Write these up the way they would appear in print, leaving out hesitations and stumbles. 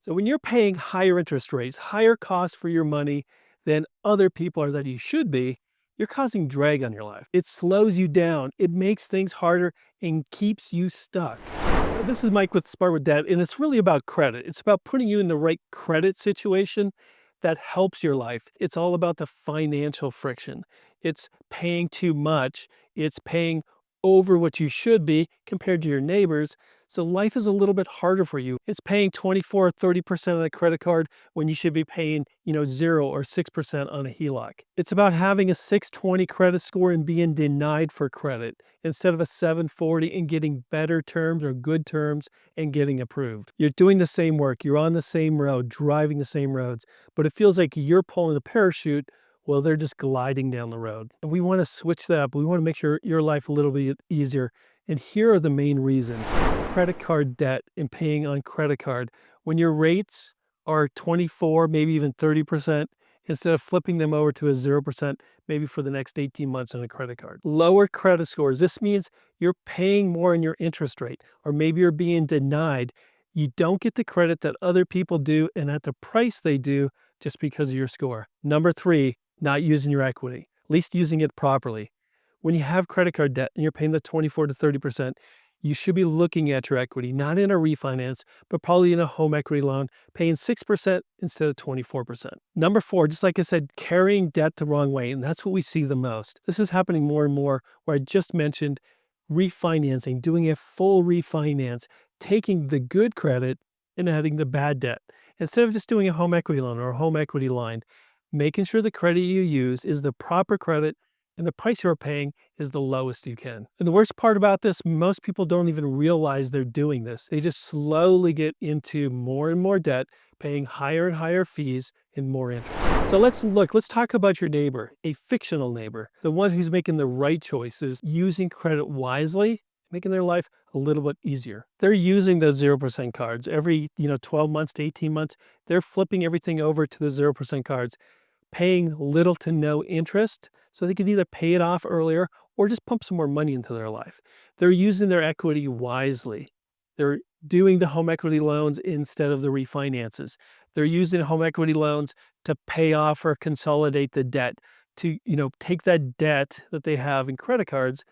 So when you're paying higher interest rates, higher costs for your money than other people are that you should be, you're causing drag on your life. It slows you down. It makes things harder and keeps you stuck. So this is Mike with Smart with Debt, and it's really about credit. It's about putting you in the right credit situation that helps your life. It's all about the financial friction. It's paying too much. It's paying over what you should be compared to your neighbors. So life is a little bit harder for you. It's paying 24 or 30% on a credit card when you should be paying, 0 or 6% on a HELOC. It's about having a 620 credit score and being denied for credit instead of a 740 and getting better terms or good terms and getting approved. You're doing the same work. You're on the same road, driving the same roads, but it feels like you're pulling the parachute while they're just gliding down the road. And we want to switch that up. We want to make sure your life a little bit easier. And here are the main reasons. Credit card debt and paying on credit card. When your rates are 24, maybe even 30%, instead of flipping them over to a 0%, maybe for the next 18 months on a credit card. Lower credit scores. This means you're paying more in your interest rate, or maybe you're being denied. You don't get the credit that other people do and at the price they do just because of your score. Number 3, not using your equity, at least using it properly. When you have credit card debt and you're paying the 24 to 30%, you should be looking at your equity, not in a refinance, but probably in a home equity loan, paying 6% instead of 24%. Number 4, just like I said, carrying debt the wrong way. And that's what we see the most. This is happening more and more where I just mentioned refinancing, doing a full refinance, taking the good credit and adding the bad debt. Instead of just doing a home equity loan or a home equity line, making sure the credit you use is the proper credit and the price you're paying is the lowest you can. And the worst part about this, most people don't even realize they're doing this. They just slowly get into more and more debt, paying higher and higher fees and more interest. So let's talk about your neighbor, a fictional neighbor, the one who's making the right choices, using credit wisely, making their life a little bit easier. They're using those 0% cards every, 12 months to 18 months. They're flipping everything over to the 0% cards, paying little to no interest, so they can either pay it off earlier or just pump some more money into their life. They're using their equity wisely. They're doing the home equity loans instead of the refinances. They're using home equity loans to pay off or consolidate the debt, to, take that debt that they have in credit cards,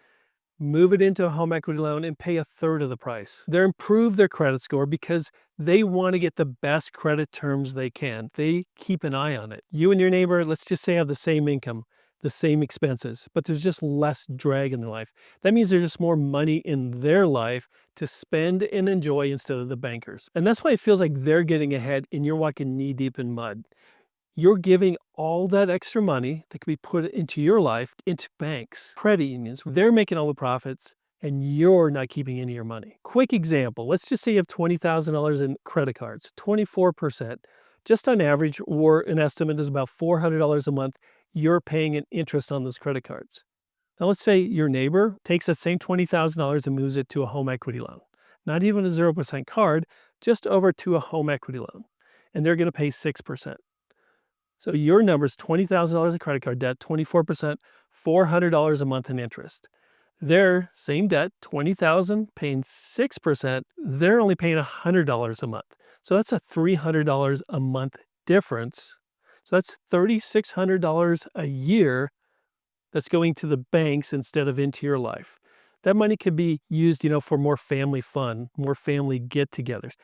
move it into a home equity loan and pay a third of the price. They improve their credit score because they want to get the best credit terms they can. They keep an eye on it. You and your neighbor, let's just say, have the same income, the same expenses, but there's just less drag in their life. That means there's just more money in their life to spend and enjoy instead of the bankers. And that's why it feels like they're getting ahead and you're walking knee deep in mud. You're giving all that extra money that could be put into your life into banks, credit unions. They're making all the profits and you're not keeping any of your money. Quick example. Let's just say you have $20,000 in credit cards, 24%. Just on average, or an estimate is about $400 a month, you're paying an interest on those credit cards. Now let's say your neighbor takes that same $20,000 and moves it to a home equity loan. Not even a 0% card, just over to a home equity loan. And they're going to pay 6%. So your number is $20,000 in credit card debt, 24%, $400 a month in interest. Their same debt, $20,000, paying 6%, they're only paying $100 a month. So that's a $300 a month difference. So that's $3,600 a year that's going to the banks instead of into your life. That money could be used, for more family fun, more family get-togethers,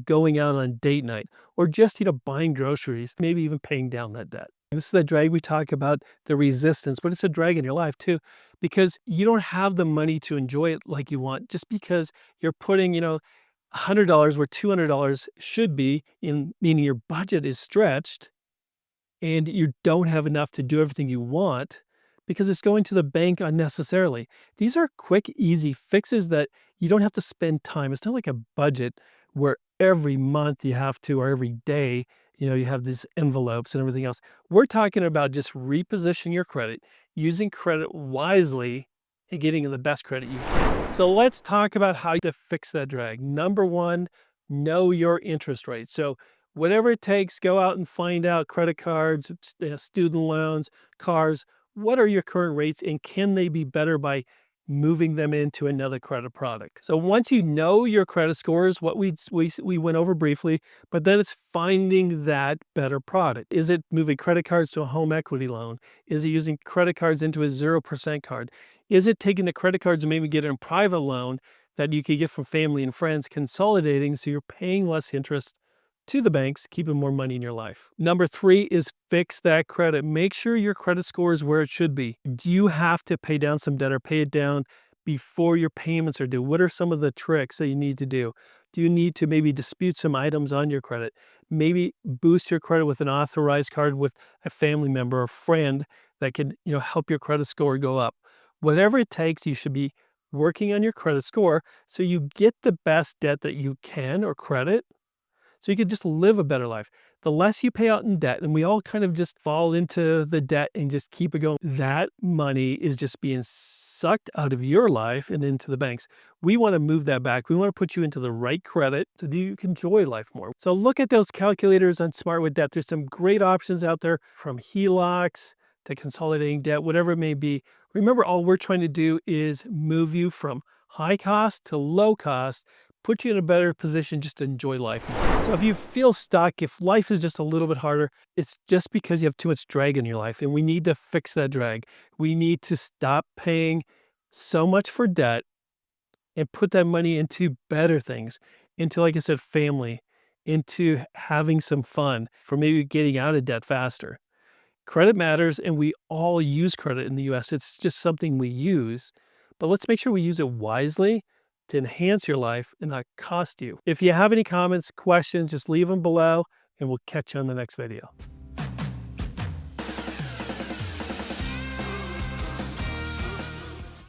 going out on date night, or just, buying groceries, maybe even paying down that debt. This is the drag we talk about, the resistance, but it's a drag in your life too, because you don't have the money to enjoy it like you want, just because you're putting, $100 where $200 should be, meaning your budget is stretched and you don't have enough to do everything you want, because it's going to the bank unnecessarily. These are quick, easy fixes that you don't have to spend time. It's not like a budget where every month you have to, or every day, you have these envelopes and everything else. We're talking about just repositioning your credit, using credit wisely, and getting the best credit you can. So let's talk about how to fix that drag. Number 1, know your interest rate. So whatever it takes, go out and find out credit cards, student loans, cars. What are your current rates and can they be better by moving them into another credit product. So once you know your credit scores, what we went over briefly, but then it's finding that better product. Is it moving credit cards to a home equity loan? Is it using credit cards into a 0% card? Is it taking the credit cards and maybe getting a private loan that you could get from family and friends, consolidating so you're paying less interest to the banks, keeping more money in your life? Number three is fix that credit. Make sure your credit score is where it should be. Do you have to pay down some debt or pay it down before your payments are due? What are some of the tricks that you need to do? Do you need to maybe dispute some items on your credit? Maybe boost your credit with an authorized card with a family member or friend that can, help your credit score go up. Whatever it takes, you should be working on your credit score so you get the best debt that you can or credit so you could just live a better life. The less you pay out in debt, and we all kind of just fall into the debt and just keep it going, that money is just being sucked out of your life and into the banks. We want to move that back. We want to put you into the right credit so that you can enjoy life more. So look at those calculators on Smart with Debt. There's some great options out there, from HELOCs to consolidating debt, whatever it may be. Remember, all we're trying to do is move you from high cost to low cost, put you in a better position just to enjoy life more. So if you feel stuck, if life is just a little bit harder, it's just because you have too much drag in your life, and we need to fix that drag. We need to stop paying so much for debt and put that money into better things, into, like I said, family, into having some fun, for maybe getting out of debt faster. Credit matters, and we all use credit in the US. It's just something we use, but let's make sure we use it wisely to enhance your life and not cost you. If you have any comments, questions, just leave them below, and we'll catch you on the next video.